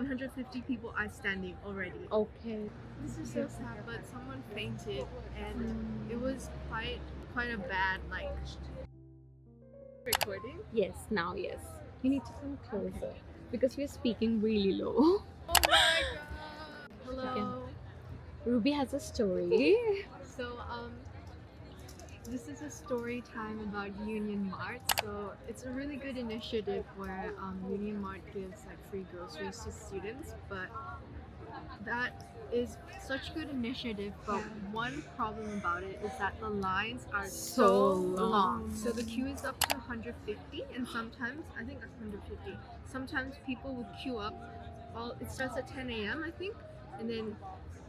150 people are standing already. Okay. This is so sad, but someone fainted, and it was quite a bad recording. Yes, now yes. You need to come closer because we're speaking really low. Oh my god! Hello. Ruby has a story. So this is a story time about Union Mart. So it's a really good initiative where Union Mart gives like free groceries to students, but that is such good initiative, but one problem about it is that the lines are so long. So the queue is up to 150, and sometimes I think 150. Sometimes people would queue up. Well, it starts at 10 a.m. I think, and then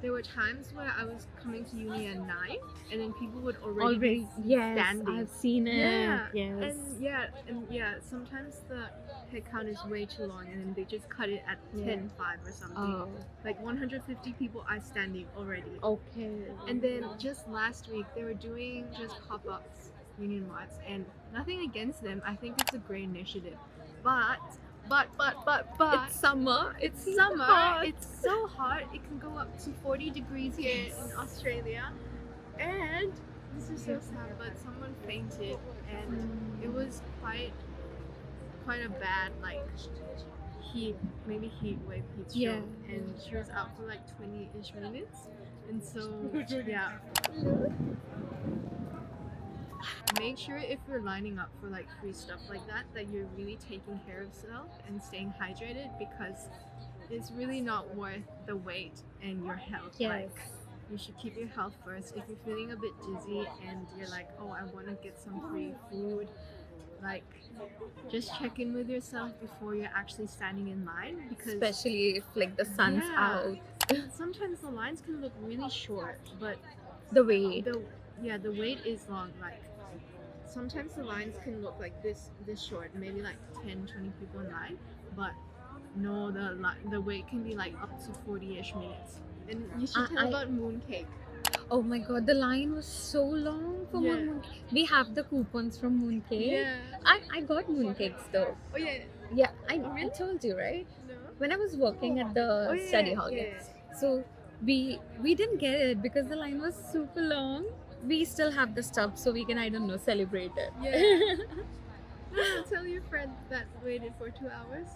there were times where I was coming to uni at 9, and then people would already be Yes, standing. I've seen it. Yeah, Yes. and sometimes the head count is way too long, and then they just cut it at 10:05 or something. Oh, Like 150 people are standing already. okay. And then just last week they were doing just pop-ups, Union Marts, and nothing against them. I think it's a great initiative, but It's summer. it's summer. It's so hot. It can go up to 40 degrees here in Australia, and this is so sad. But someone fainted, and it was quite a bad heat wave, heat stroke, Yeah. and she was out for like 20-ish minutes, and so yeah. Make sure if you're lining up for like free stuff like that you're really taking care of yourself and staying hydrated, because it's really not worth the wait and your health. Yes. Like, you should keep your health first. If you're feeling a bit dizzy and you're like, oh, I want to get some free food, like, just check in with yourself before you're actually standing in line, because Especially if like the sun's out. sometimes the lines can look really short, but The wait. the wait is long. Like, sometimes the lines can look like this short, maybe like 10-20 people in line, but no, the wait can be like up to 40-ish minutes. And you should tell about mooncake. Oh my god, the line was so long for mooncake. We have the coupons from mooncake. Yeah. I got mooncakes though. Oh yeah. Yeah, I Really? told you, right? No. When I was working at the study hall. So we didn't get it because the line was super long. We still have the stuff, so we can, I don't know, celebrate it. Yeah. No, tell your friend that waited for 2 hours.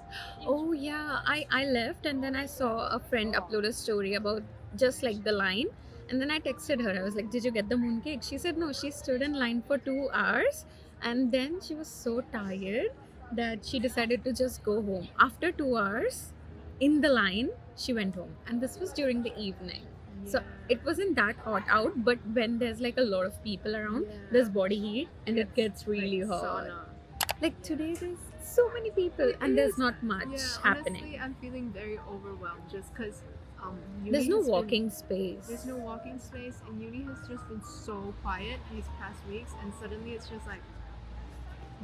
Oh yeah, I left and then I saw a friend upload a story about just like the line, and then I texted her. I was like, did you get the mooncake? She said no, she stood in line for 2 hours, and then she was so tired that she decided to just go home. After 2 hours in the line, she went home, and this was during the evening. So it wasn't that hot out, but when there's like a lot of people around, there's body heat and it gets really hot. Sauna. Like today there's so many people and there's not much happening. Honestly, I'm feeling very overwhelmed just because There's no walking space. There's no walking space, and uni has just been so quiet these past weeks, and suddenly it's just like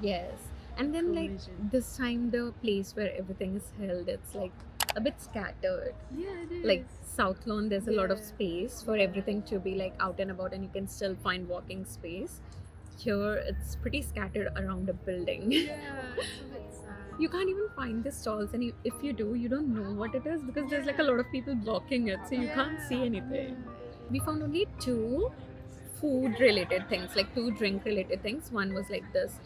Yes. And then like collision. this time the place where everything is held, it's like a bit scattered. Yeah, it is. Like South Lawn, there's a lot of Yeah. space for everything to be like out and about, and you can still find walking space. Here it's pretty scattered around a building. Yeah, it's a bit sad. You can't even find the stalls, and if you do, you don't know what it is because there's like a lot of people blocking it, so you can't see anything. We found only 2 food related things, like 2 drink related things. One was like this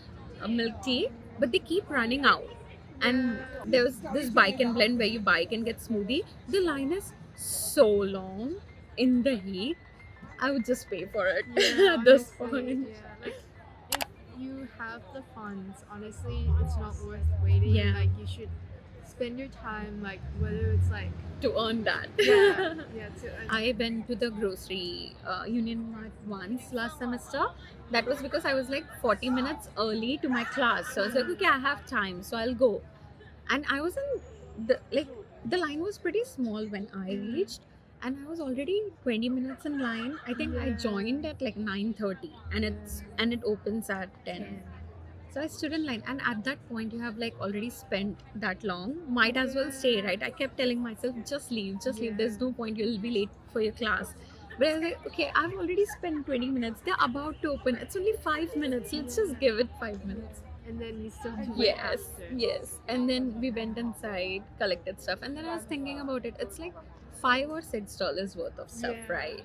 milk tea, but they keep running out. And there was this bike and blend where you bike and get smoothie. The line is so long in the heat. I would just pay for it Yeah, at this honestly, point. yeah, like, if you have the funds, honestly, it's not worth waiting. Yeah. Like, you should spend your time, like, whether it's like To earn that. I went to the grocery Union Mart once last semester. That was because I was like 40 minutes early to my class. So I was like, okay, I have time, so I'll go. And I was in the line was pretty small when I reached, and I was already 20 minutes in line. I think I joined at like 9:30, and it opens at 10. So I stood in line, and at that point, you have like already spent that long. Might as well stay, right? I kept telling myself, just leave. There's no point. You'll be late for your class. But I was like, okay, I've already spent 20 minutes. They're about to open. It's only 5 minutes. Let's just give it 5 minutes. and then you still have to wait Yes, after. yes. And then we went inside, collected stuff, and then I was thinking about it. It's like $5 or $6 worth of stuff, Yeah. right?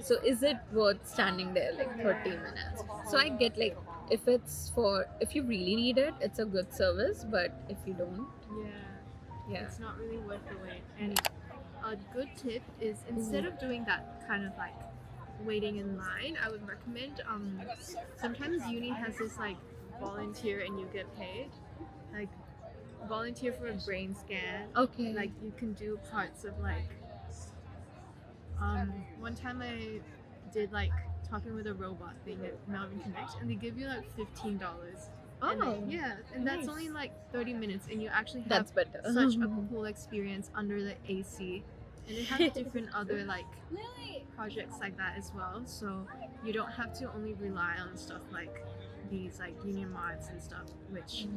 So is it worth standing there like 30 Yeah. minutes? So I get like if you really need it, it's a good service, but if you don't, Yeah. yeah. It's not really worth the wait. And a good tip is instead of doing that kind of like waiting in line, I would recommend sometimes uni has this like volunteer and you get paid. Like volunteer for a brain scan. Okay. Like you can do parts of like one time I did like talking with a robot thing at Melbourne Connect and they give you like $15. oh, And yeah, and that's nice. only like 30 minutes and you actually have That's better. such a cool experience under the AC. And they have different other like projects like that as well. So you don't have to only rely on stuff like these like union marts and stuff, which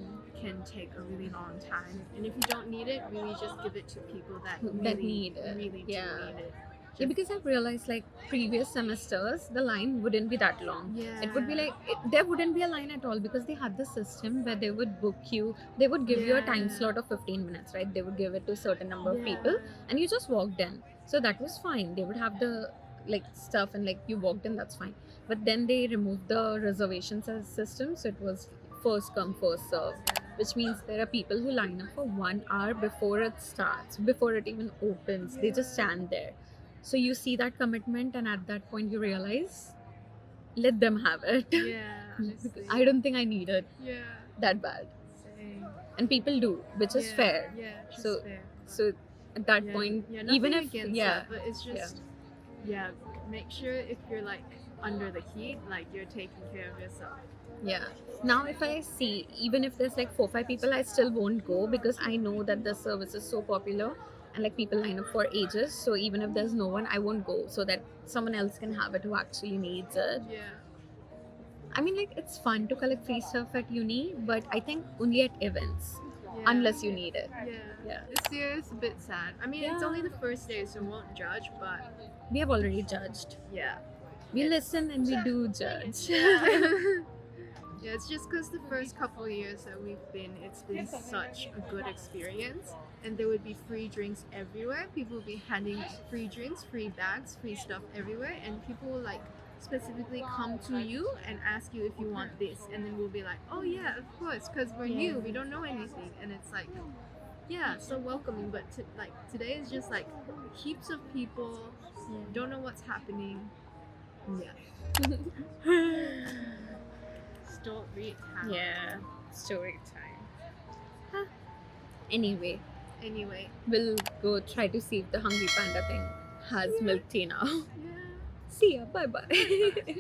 can take a really long time. And if you don't need it, really just give it to people that That really, need it. really Yeah. do need it. Yeah, because I've realized like previous semesters, the line wouldn't be that long. Yeah. It would be like there wouldn't be a line at all because they had the system where they would book you. They would give you a time Yeah. slot of 15 minutes, right? They would give it to a certain number of Yeah. people, and you just walked in. So that was fine. They would have the like stuff, and like you walked in, that's fine. But then they removed the reservations as system, so it was first come first serve, which means there are people who line up for 1 hour before it starts, before it even opens. They just stand there. So you see that commitment, and at that point you realize, let them have it. Yeah. Because honestly. I don't think I need it Yeah. that bad, Same. and people do, which is Yeah, fair. Yeah. Just So- fair. So at that Yeah, point, yeah, even nothing if against yeah, that, but it's just yeah, make sure if you're like under the heat, like you're taking care of yourself. yeah. Now if I see, even if there's like 4-5 people, I still won't go because I know that the service is so popular and like people line up for ages. So even if there's no one, I won't go so that someone else can have it who actually needs it. Yeah. I mean, like it's fun to collect free stuff at uni, but I think only at events, Yeah. unless you need it. Yeah. Yeah. This year is a bit sad. I mean, it's Yeah. only the first day, so won't judge, but We have already judged. yeah. We listen and we do judge. Yeah, it's just because the first couple of years that we've been, it's been such a good experience. And there would be free drinks everywhere. People would be handing free drinks, free bags, free stuff everywhere. And people will like specifically come to you and ask you if you want this. And then we'll be like, oh yeah, of course, because we're new, we don't know anything. And it's like, yeah, so welcoming. But like today is just like heaps of people, don't know what's happening. Yeah. Story time. Yeah, story time. Anyway, Anyway, we'll go try to see if the Hungry Panda thing has milk tea now. yeah. See ya. Bye bye.